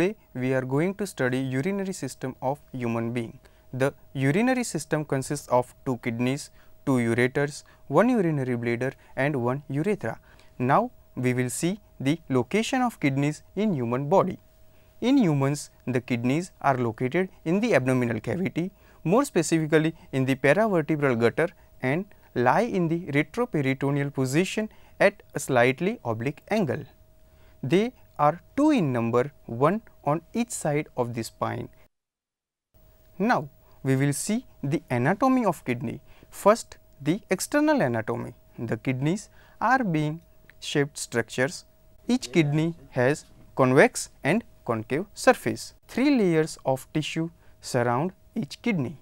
Today we are going to study urinary system of human being. The urinary system consists of 2 kidneys, 2 ureters, 1 urinary bladder and 1 urethra. Now we will see the location of kidneys in human body. In humans, the kidneys are located in the abdominal cavity, more specifically in the paravertebral gutter, and lie in the retroperitoneal position at a slightly oblique angle. They are 2 in number, 1 on each side of the spine. Now we will see the anatomy of kidney. First, the external anatomy. The kidneys are being shaped structures. Each kidney has convex and concave surface. 3 layers of tissue surround each kidney.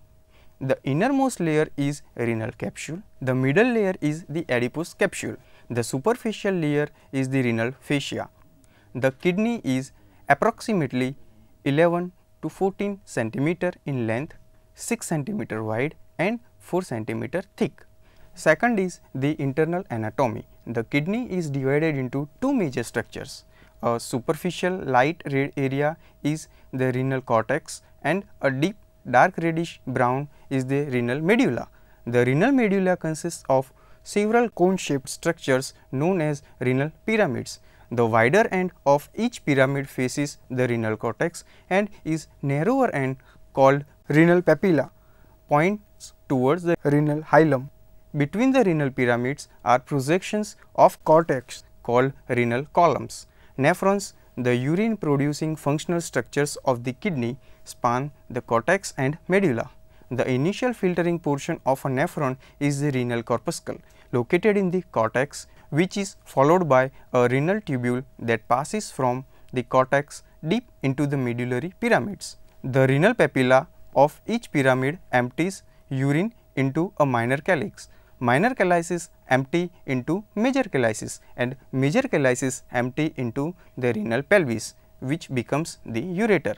The innermost layer is renal capsule, the middle layer is the adipose capsule, the superficial layer is the renal fascia. The kidney is approximately 11 to 14 centimeter in length, 6 centimeter wide and 4 centimeter thick. Second is the internal anatomy. The kidney is divided into 2 major structures. A superficial light red area is the renal cortex and a deep dark reddish brown is the renal medulla. The renal medulla consists of several cone shaped structures known as renal pyramids. The wider end of each pyramid faces the renal cortex and is narrower end called renal papilla points towards the renal hilum. Between the renal pyramids are projections of cortex called renal columns. Nephrons, the urine producing functional structures of the kidney, span the cortex and medulla. The initial filtering portion of a nephron is the renal corpuscle located in the cortex, which is followed by a renal tubule that passes from the cortex deep into the medullary pyramids. The renal papilla of each pyramid empties urine into a minor calyx. Minor calyces empty into major calyces and major calyces empty into the renal pelvis, which becomes the ureter.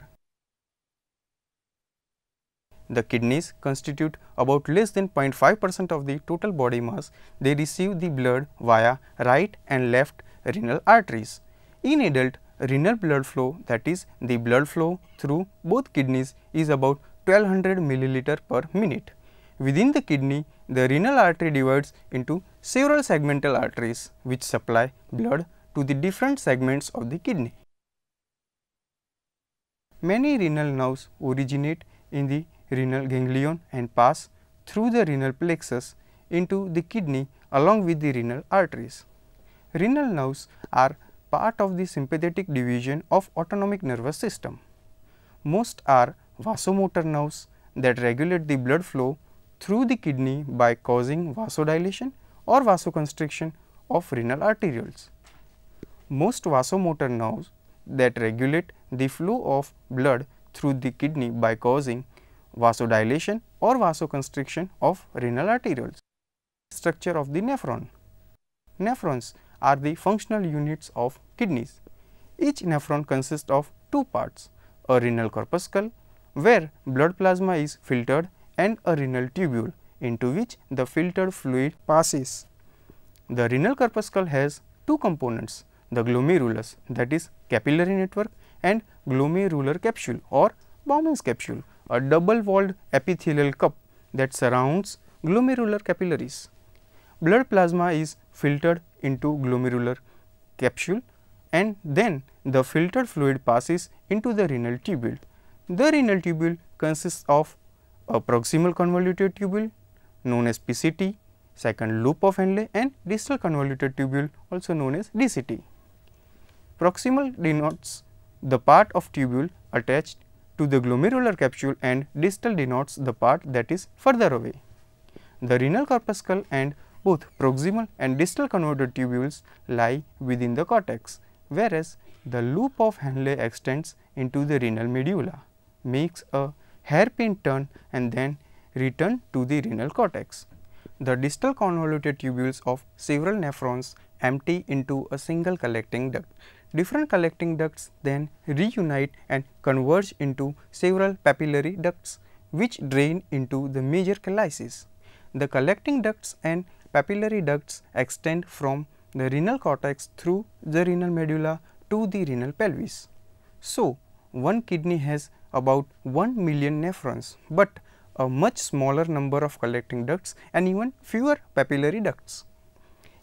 The kidneys constitute about less than 0.5% of the total body mass. They receive the blood via right and left renal arteries. In adult, renal blood flow, that is the blood flow through both kidneys, is about 1200 milliliter per minute. Within the kidney, the renal artery divides into several segmental arteries which supply blood to the different segments of the kidney. Many renal nerves originate in the renal ganglion and pass through the renal plexus into the kidney along with the renal arteries. Renal nerves are part of the sympathetic division of autonomic nervous system. Most are vasomotor nerves that regulate the blood flow through the kidney by causing vasodilation or vasoconstriction of renal arterioles. Most vasomotor nerves that regulate the flow of blood through the kidney by causing vasodilation or vasoconstriction of renal arterioles. Structure of the nephron. Nephrons are the functional units of kidneys. Each nephron consists of 2 parts, a renal corpuscle where blood plasma is filtered and a renal tubule into which the filtered fluid passes. The renal corpuscle has 2 components, the glomerulus, that is capillary network, and glomerular capsule or Bowman's capsule, a double walled epithelial cup that surrounds glomerular capillaries. Blood plasma is filtered into glomerular capsule and then the filtered fluid passes into the renal tubule. The renal tubule consists of a proximal convoluted tubule known as PCT, second loop of Henle, and distal convoluted tubule also known as DCT. Proximal denotes the part of tubule attached to the glomerular capsule and distal denotes the part that is further away. The renal corpuscle and both proximal and distal convoluted tubules lie within the cortex, whereas the loop of Henle extends into the renal medulla, makes a hairpin turn and then return to the renal cortex. The distal convoluted tubules of several nephrons empty into a single collecting duct. Different collecting ducts then reunite and converge into several papillary ducts which drain into the major calyces. The collecting ducts and papillary ducts extend from the renal cortex through the renal medulla to the renal pelvis. So, one kidney has about 1 million nephrons, but a much smaller number of collecting ducts and even fewer papillary ducts.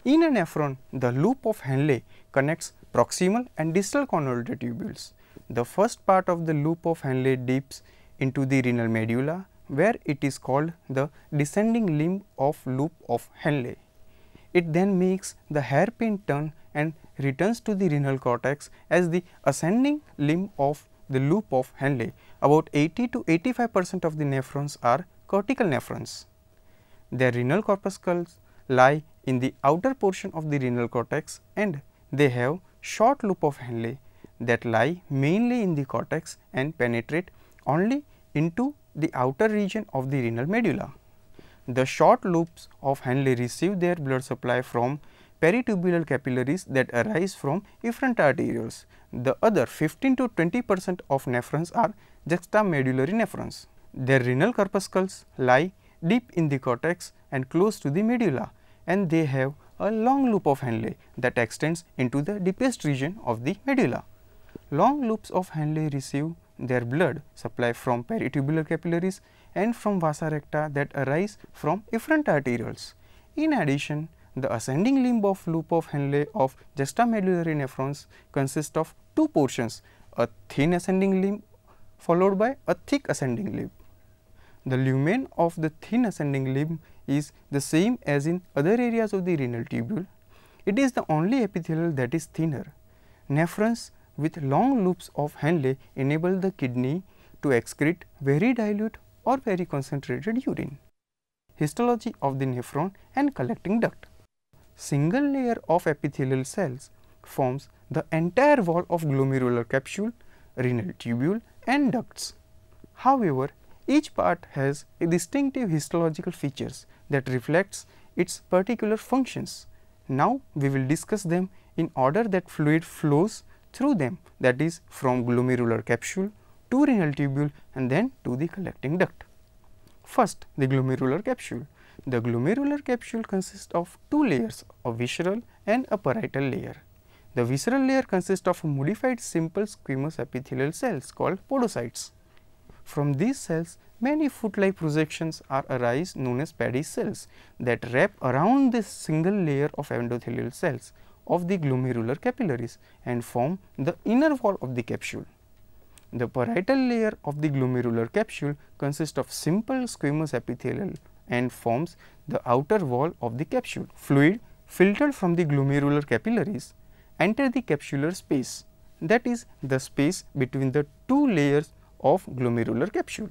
In a nephron, the loop of Henle connects proximal and distal convoluted tubules. The first part of the loop of Henle dips into the renal medulla, where it is called the descending limb of loop of Henle. It then makes the hairpin turn and returns to the renal cortex as the ascending limb of the loop of Henle. About 80 to 85% of the nephrons are cortical nephrons. Their renal corpuscles lie in the outer portion of the renal cortex, and they have short loop of Henle that lie mainly in the cortex and penetrate only into the outer region of the renal medulla. The short loops of Henle receive their blood supply from peritubular capillaries that arise from efferent arterioles. The other 15 to 20% of nephrons are juxtamedullary nephrons. Their renal corpuscles lie deep in the cortex and close to the medulla, and they have a long loop of Henle that extends into the deepest region of the medulla. Long loops of Henle receive their blood supply from peritubular capillaries and from vasa recta that arise from efferent arterioles. In addition, the ascending limb of loop of Henle of juxtamedullary nephrons consists of two portions, a thin ascending limb followed by a thick ascending limb. The lumen of the thin ascending limb is the same as in other areas of the renal tubule. It is the only epithelial that is thinner. Nephrons with long loops of Henle enable the kidney to excrete very dilute or very concentrated urine. Histology of the nephron and collecting duct. Single layer of epithelial cells forms the entire wall of glomerular capsule, renal tubule and ducts. However, each part has a distinctive histological features that reflects its particular functions. Now, we will discuss them in order that fluid flows through them, that is from glomerular capsule to renal tubule and then to the collecting duct. First, the glomerular capsule. The glomerular capsule consists of two layers, a visceral and a parietal layer. The visceral layer consists of modified simple squamous epithelial cells called podocytes. From these cells, many foot-like projections are arise known as Paddy's cells that wrap around this single layer of endothelial cells of the glomerular capillaries and form the inner wall of the capsule. The parietal layer of the glomerular capsule consists of simple squamous epithelial and forms the outer wall of the capsule. Fluid filtered from the glomerular capillaries enter the capsular space, that is the space between the two layers of glomerular capsule.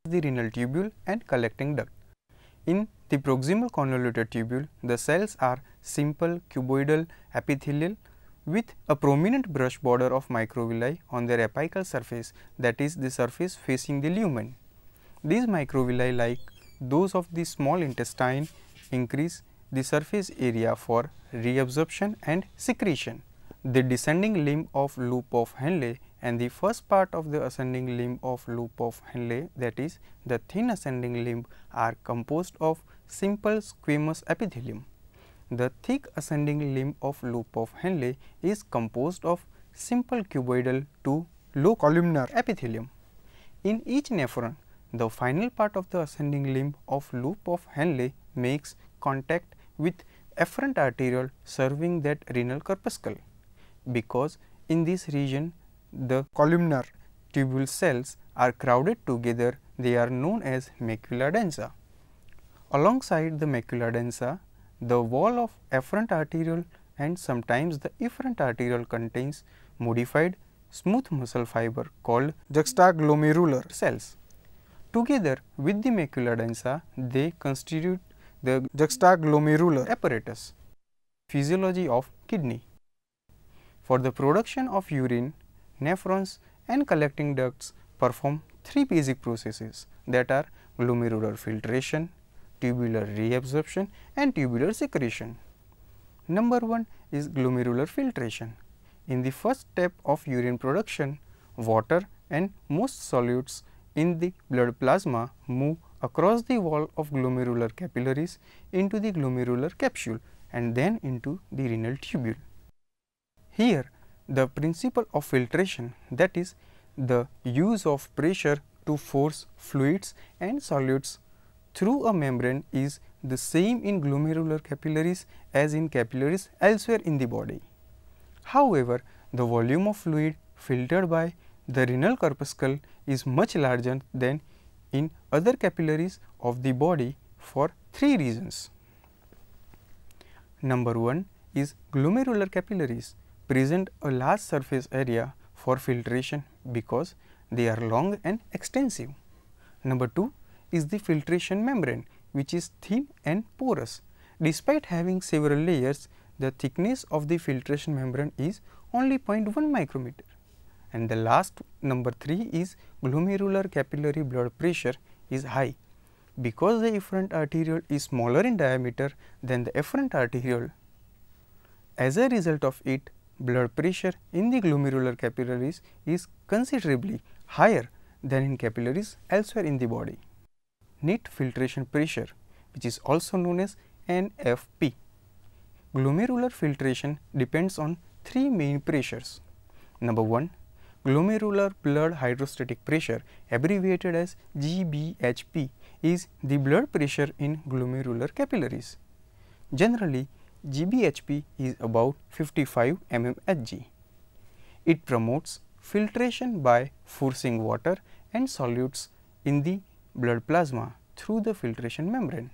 The renal tubule and collecting duct. In the proximal convoluted tubule, the cells are simple cuboidal epithelial with a prominent brush border of microvilli on their apical surface, that is the surface facing the lumen. These microvilli, like those of the small intestine, increase the surface area for reabsorption and secretion. The descending limb of loop of Henle and the first part of the ascending limb of loop of Henle, that is the thin ascending limb, are composed of simple squamous epithelium. The thick ascending limb of loop of Henle is composed of simple cuboidal to low columnar epithelium. In each nephron, the final part of the ascending limb of loop of Henle makes contact with efferent arteriole serving that renal corpuscle. Because in this region the columnar tubule cells are crowded together, they are known as macula densa. Alongside the macula densa, the wall of efferent arteriole and sometimes the efferent arteriole contains modified smooth muscle fiber called juxtaglomerular cells. Together with the macula densa, they constitute the juxtaglomerular apparatus. Physiology of kidney. For the production of urine, nephrons and collecting ducts perform three basic processes, that are glomerular filtration, tubular reabsorption and tubular secretion. Number 1 is glomerular filtration. In the first step of urine production, water and most solutes in the blood plasma move across the wall of glomerular capillaries into the glomerular capsule and then into the renal tubule. Here, the principle of filtration, that is the use of pressure to force fluids and solids through a membrane is the same in glomerular capillaries as in capillaries elsewhere in the body. However, the volume of fluid filtered by the renal corpuscle is much larger than in other capillaries of the body for three reasons. Number 1 is glomerular capillaries present a large surface area for filtration because they are long and extensive. Number 2 is the filtration membrane, which is thin and porous. Despite having several layers, the thickness of the filtration membrane is only 0.1 micrometer. And the last, number 3 is glomerular capillary blood pressure is high because the efferent arteriole is smaller in diameter than the efferent arteriole. As a result of it, blood pressure in the glomerular capillaries is considerably higher than in capillaries elsewhere in the body. Net filtration pressure, which is also known as NFP. Glomerular filtration depends on three main pressures. Number 1, glomerular blood hydrostatic pressure, abbreviated as GBHP, is the blood pressure in glomerular capillaries. Generally, GBHP is about 55 mmHg. It promotes filtration by forcing water and solutes in the blood plasma through the filtration membrane.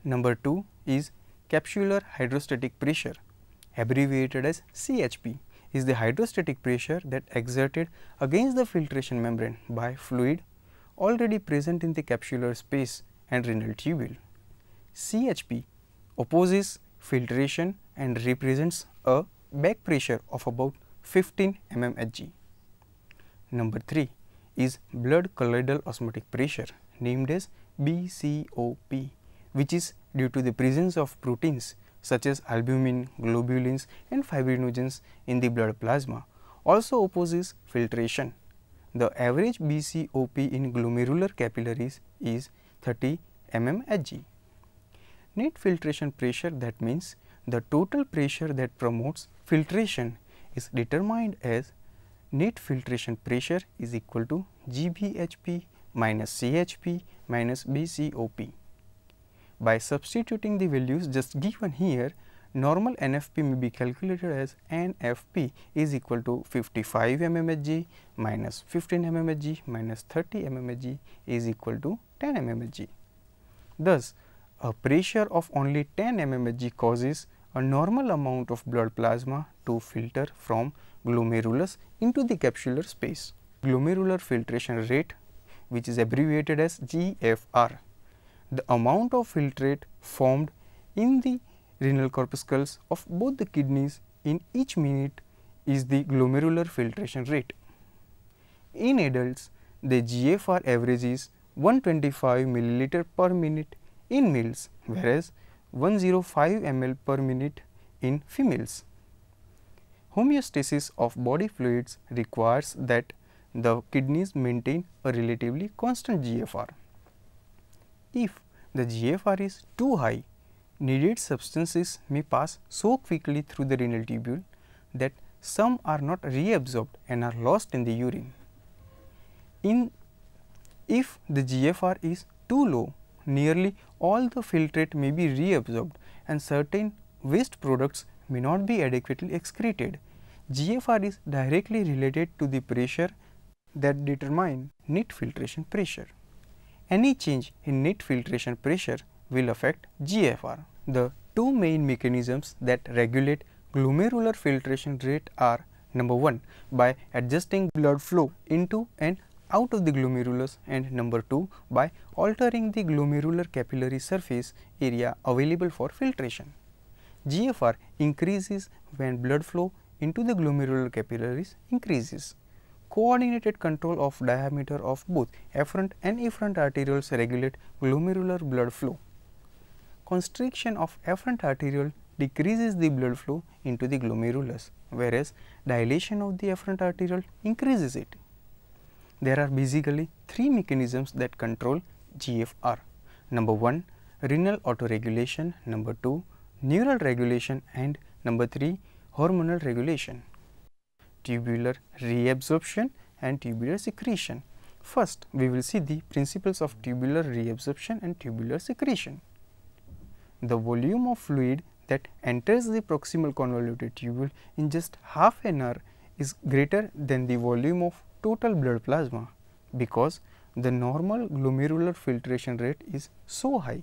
Number 2 is capsular hydrostatic pressure, abbreviated as CHP, is the hydrostatic pressure that exerted against the filtration membrane by fluid already present in the capsular space and renal tubule. CHP opposes filtration and represents a back pressure of about 15 mmHg. Number 3 is blood colloidal osmotic pressure, named as BCOP, which is due to the presence of proteins such as albumin, globulins and fibrinogens in the blood plasma, also opposes filtration. The average BCOP in glomerular capillaries is 30 mmHg. Net filtration pressure, that means the total pressure that promotes filtration, is determined as net filtration pressure is equal to GBHP minus CHP minus BCOP. By substituting the values just given here, normal NFP may be calculated as NFP is equal to 55 mmHg minus 15 mmHg minus 30 mmHg is equal to 10 mmHg. Thus, a pressure of only 10 mmHg causes a normal amount of blood plasma to filter from glomerulus into the capsular space. Glomerular filtration rate, which is abbreviated as GFR, the amount of filtrate formed in the renal corpuscles of both the kidneys in each minute, is the glomerular filtration rate. In adults, the GFR average is 125 milliliter per minute in males, whereas 105 ml per minute in females. Homeostasis of body fluids requires that the kidneys maintain a relatively constant GFR. If the GFR is too high, needed substances may pass so quickly through the renal tubule that some are not reabsorbed and are lost in the urine. If the GFR is too low, nearly all the filtrate may be reabsorbed and certain waste products may not be adequately excreted. GFR is directly related to the pressure that determine net filtration pressure. Any change in net filtration pressure will affect GFR. The two main mechanisms that regulate glomerular filtration rate are: number 1, by adjusting blood flow into and out of the glomerulus, and number 2, by altering the glomerular capillary surface area available for filtration. GFR increases when blood flow into the glomerular capillaries increases. Coordinated control of diameter of both afferent and efferent arterioles regulate glomerular blood flow. Constriction of afferent arteriole decreases the blood flow into the glomerulus, whereas dilation of the afferent arteriole increases it. There are basically three mechanisms that control GFR. Number 1, renal autoregulation, number 2, neural regulation, and number 3, hormonal regulation. tubular reabsorption and tubular secretion. First, we will see the principles of tubular reabsorption and tubular secretion. The volume of fluid that enters the proximal convoluted tubule in just half an hour is greater than the volume of total blood plasma, because the normal glomerular filtration rate is so high.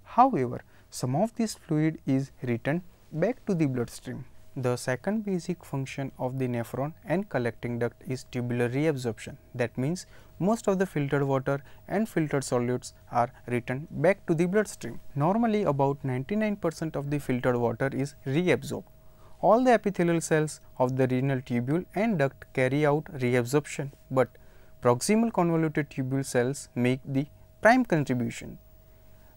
However, some of this fluid is returned back to the bloodstream. The second basic function of the nephron and collecting duct is tubular reabsorption. That means, most of the filtered water and filtered solutes are returned back to the bloodstream. Normally, about 99% of the filtered water is reabsorbed. All the epithelial cells of the renal tubule and duct carry out reabsorption, but proximal convoluted tubule cells make the prime contribution.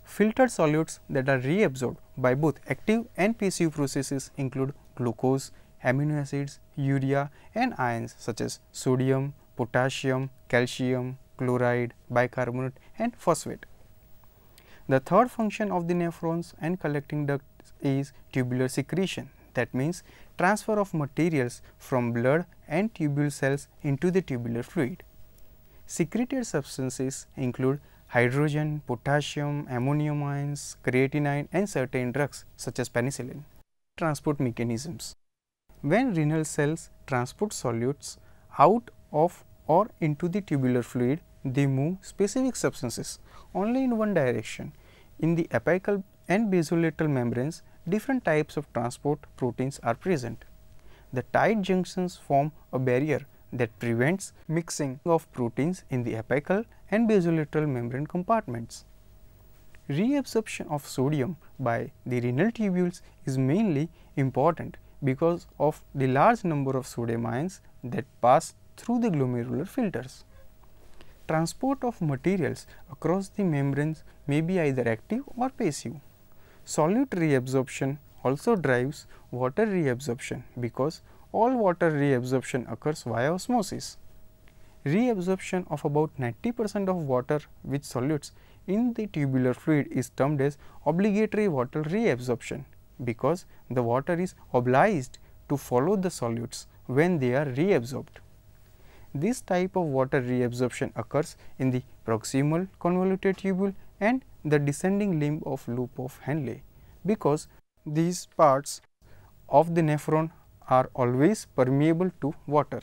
Filtered solutes that are reabsorbed by both active and passive processes include glucose, amino acids, urea and ions such as sodium, potassium, calcium, chloride, bicarbonate and phosphate. The third function of the nephrons and collecting ducts is tubular secretion. That means, transfer of materials from blood and tubule cells into the tubular fluid. Secreted substances include hydrogen, potassium, ammonium ions, creatinine and certain drugs such as penicillin. Transport mechanisms. When renal cells transport solutes out of or into the tubular fluid, they move specific substances only in one direction. In the apical and basolateral membranes, different types of transport proteins are present. The tight junctions form a barrier that prevents mixing of proteins in the apical and basolateral membrane compartments. Reabsorption of sodium by the renal tubules is mainly important because of the large number of sodium ions that pass through the glomerular filters. Transport of materials across the membranes may be either active or passive. Solute reabsorption also drives water reabsorption because all water reabsorption occurs via osmosis. Reabsorption of about 90% of water with solutes in the tubular fluid is termed as obligatory water reabsorption, because the water is obliged to follow the solutes when they are reabsorbed. This type of water reabsorption occurs in the proximal convoluted tubule and the descending limb of loop of Henle, because these parts of the nephron are always permeable to water.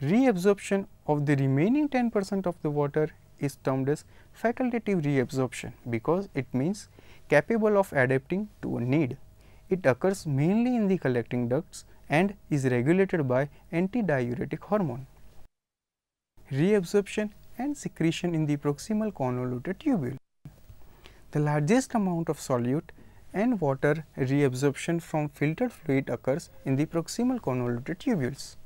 Reabsorption of the remaining 10% of the water is termed as facultative reabsorption, because it means capable of adapting to a need. It occurs mainly in the collecting ducts and is regulated by antidiuretic hormone. Reabsorption and secretion in the proximal convoluted tubule. The largest amount of solute and water reabsorption from filtered fluid occurs in the proximal convoluted tubules.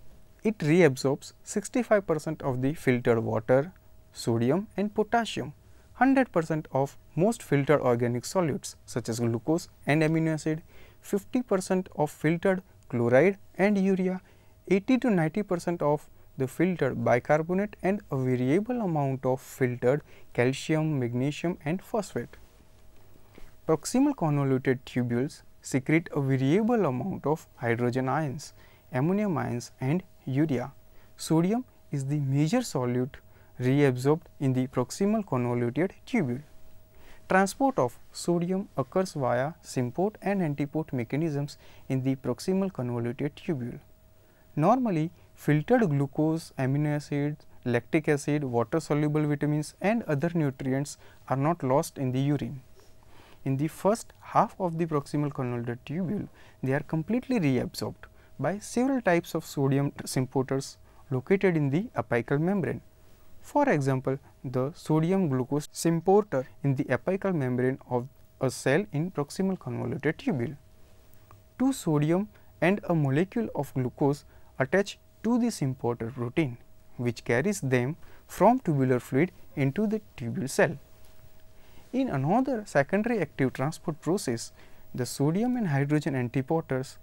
It reabsorbs 65% of the filtered water, sodium and potassium, 100% of most filtered organic solutes such as glucose and amino acid, 50% of filtered chloride and urea, 80 to 90% of the filtered bicarbonate and a variable amount of filtered calcium, magnesium and phosphate. Proximal convoluted tubules secrete a variable amount of hydrogen ions, ammonium ions and urea. Sodium is the major solute reabsorbed in the proximal convoluted tubule. Transport of sodium occurs via symport and antiport mechanisms in the proximal convoluted tubule. Normally, filtered glucose, amino acids, lactic acid, water soluble vitamins and other nutrients are not lost in the urine. In the first half of the proximal convoluted tubule, they are completely reabsorbed by several types of sodium symporters located in the apical membrane. For example, the sodium glucose symporter in the apical membrane of a cell in proximal convoluted tubule. Two sodium and a molecule of glucose attach to the symporter protein, which carries them from tubular fluid into the tubule cell. In another secondary active transport process, the sodium and hydrogen antiporters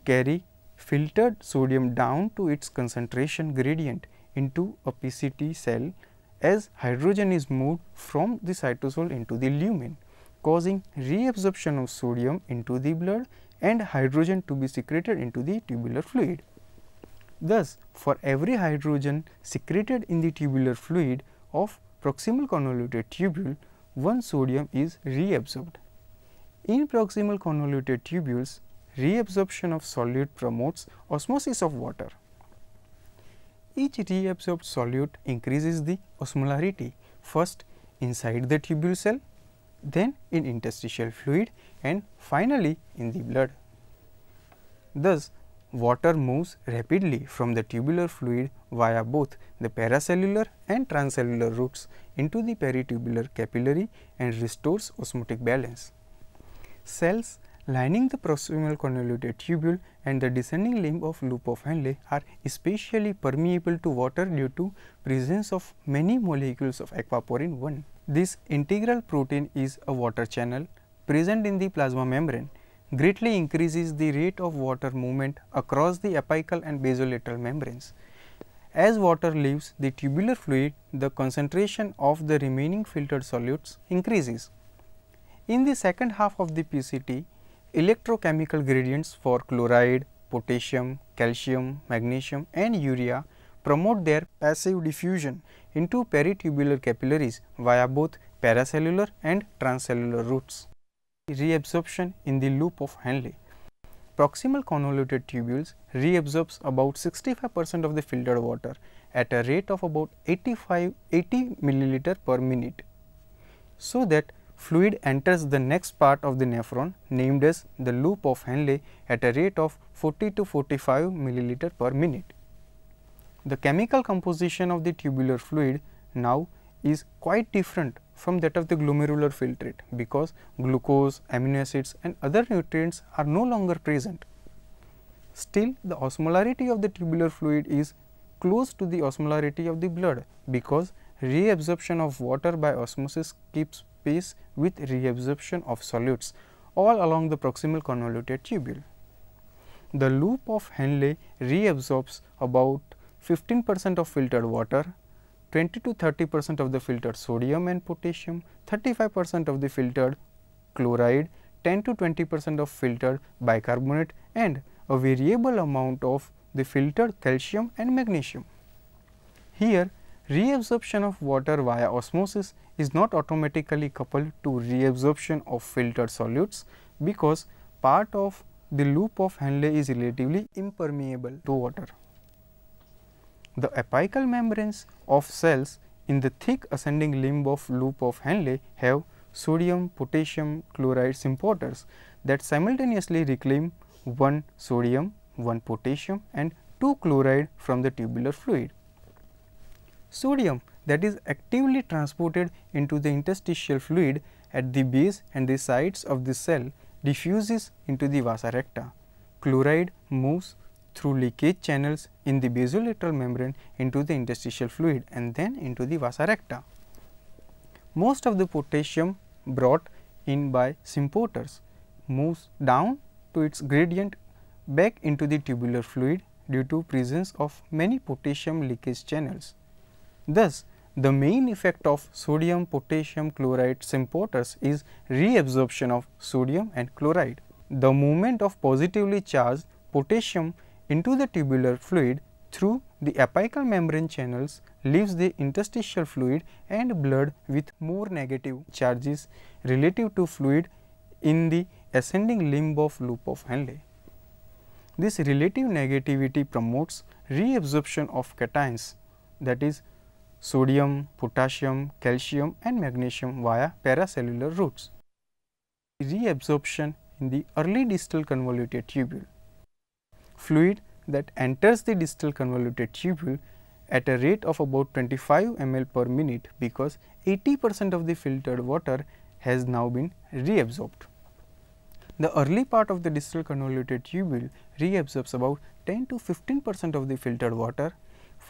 carry filtered sodium down to its concentration gradient into a PCT cell as hydrogen is moved from the cytosol into the lumen, causing reabsorption of sodium into the blood and hydrogen to be secreted into the tubular fluid. Thus, for every hydrogen secreted in the tubular fluid of proximal convoluted tubule, 1 sodium is reabsorbed. In proximal convoluted tubules, reabsorption of solute promotes osmosis of water. Each reabsorbed solute increases the osmolarity, first inside the tubule cell, then in interstitial fluid and finally in the blood. Thus, water moves rapidly from the tubular fluid via both the paracellular and transcellular routes into the peritubular capillary and restores osmotic balance. Cells lining the proximal convoluted tubule and the descending limb of loop of Henle are especially permeable to water due to presence of many molecules of aquaporin 1. This integral protein is a water channel present in the plasma membrane, greatly increases the rate of water movement across the apical and basolateral membranes. As water leaves the tubular fluid, the concentration of the remaining filtered solutes increases. In the second half of the PCT, electrochemical gradients for chloride, potassium, calcium, magnesium and urea promote their passive diffusion into peritubular capillaries via both paracellular and transcellular routes. Reabsorption in the loop of Henle. Proximal convoluted tubules reabsorbs about 65% of the filtered water at a rate of about 80 milliliter per minute, so that fluid enters the next part of the nephron named as the loop of Henle at a rate of 40 to 45 milliliter per minute. The chemical composition of the tubular fluid now is quite different from that of the glomerular filtrate, because glucose, amino acids and other nutrients are no longer present. Still, the osmolarity of the tubular fluid is close to the osmolarity of the blood, because reabsorption of water by osmosis keeps pace with reabsorption of solutes all along the proximal convoluted tubule. The loop of Henle reabsorbs about 15% of filtered water, 20 to 30% of the filtered sodium and potassium, 35% of the filtered chloride, 10 to 20% of filtered bicarbonate and a variable amount of the filtered calcium and magnesium. Here, reabsorption of water via osmosis is not automatically coupled to reabsorption of filtered solutes, because part of the loop of Henle is relatively impermeable to water. The apical membranes of cells in the thick ascending limb of loop of Henle have sodium, potassium, chloride sympathers that simultaneously reclaim 1 sodium, 1 potassium and 2 chloride from the tubular fluid. Sodium that is actively transported into the interstitial fluid at the base and the sides of the cell diffuses into the vasa recta. Chloride moves through leakage channels in the basolateral membrane into the interstitial fluid and then into the vasa recta. Most of the potassium brought in by sympathers moves down to its gradient back into the tubular fluid due to presence of many potassium leakage channels. Thus, the main effect of sodium potassium chloride sympathers is reabsorption of sodium and chloride. The movement of positively charged potassium into the tubular fluid through the apical membrane channels leaves the interstitial fluid and blood with more negative charges relative to fluid in the ascending limb of loop of Henle. This relative negativity promotes reabsorption of cations, that is sodium, potassium, calcium and magnesium via paracellular routes. Reabsorption in the early distal convoluted tubule. Fluid that enters the distal convoluted tubule at a rate of about 25 ml per minute, because 80% of the filtered water has now been reabsorbed. The early part of the distal convoluted tubule reabsorbs about 10 to 15% of the filtered water,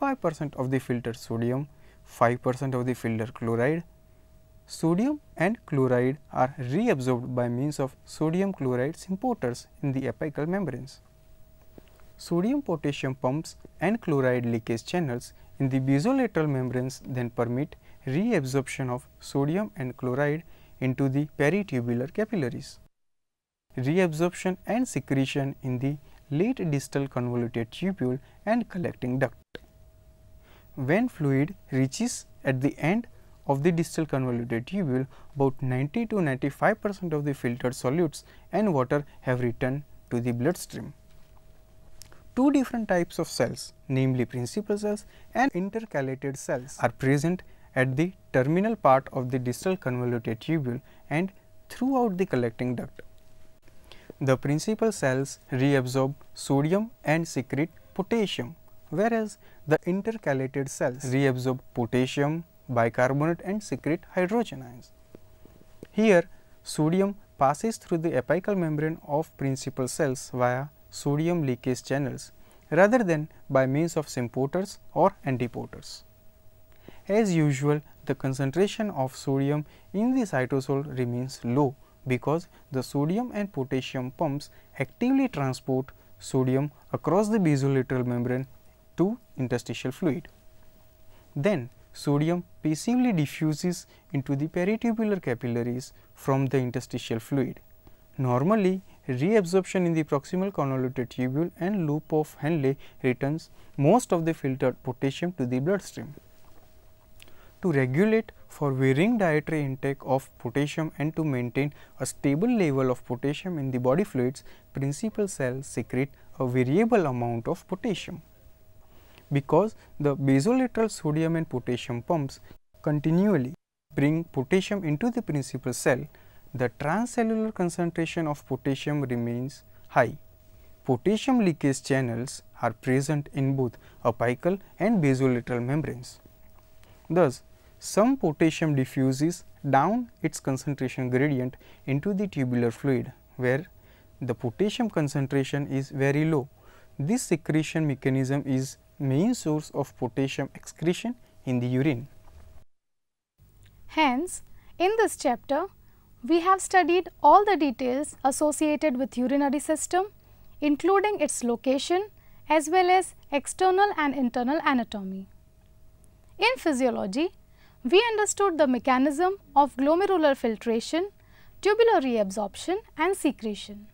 5% of the filtered sodium, 5% of the filtered chloride. Sodium and chloride are reabsorbed by means of sodium chloride sympathers in the apical membranes. Sodium potassium pumps and chloride leakage channels in the basolateral membranes then permit reabsorption of sodium and chloride into the peritubular capillaries. Reabsorption and secretion in the late distal convoluted tubule and collecting duct. When fluid reaches at the end of the distal convoluted tubule, about 90 to 95% of the filtered solutes and water have returned to the bloodstream. Two different types of cells, namely principal cells and intercalated cells, are present at the terminal part of the distal convoluted tubule and throughout the collecting duct. The principal cells reabsorb sodium and secrete potassium, whereas the intercalated cells reabsorb potassium, bicarbonate and secrete hydrogen ions. Here, sodium passes through the apical membrane of principal cells via sodium leakage channels rather than by means of symporters or antiporters. As usual, the concentration of sodium in the cytosol remains low because the sodium and potassium pumps actively transport sodium across the basolateral membrane to interstitial fluid. Then, sodium passively diffuses into the peritubular capillaries from the interstitial fluid. Normally, reabsorption in the proximal convoluted tubule and loop of Henle returns most of the filtered potassium to the bloodstream. To regulate for varying dietary intake of potassium and to maintain a stable level of potassium in the body fluids, principal cells secrete a variable amount of potassium. Because the basolateral sodium and potassium pumps continually bring potassium into the principal cell, the transcellular concentration of potassium remains high. Potassium leakage channels are present in both apical and basolateral membranes. Thus, some potassium diffuses down its concentration gradient into the tubular fluid, where the potassium concentration is very low. This secretion mechanism is main source of potassium excretion in the urine. Hence, in this chapter, we have studied all the details associated with urinary system, including its location as well as external and internal anatomy. In physiology, we understood the mechanism of glomerular filtration, tubular reabsorption and secretion.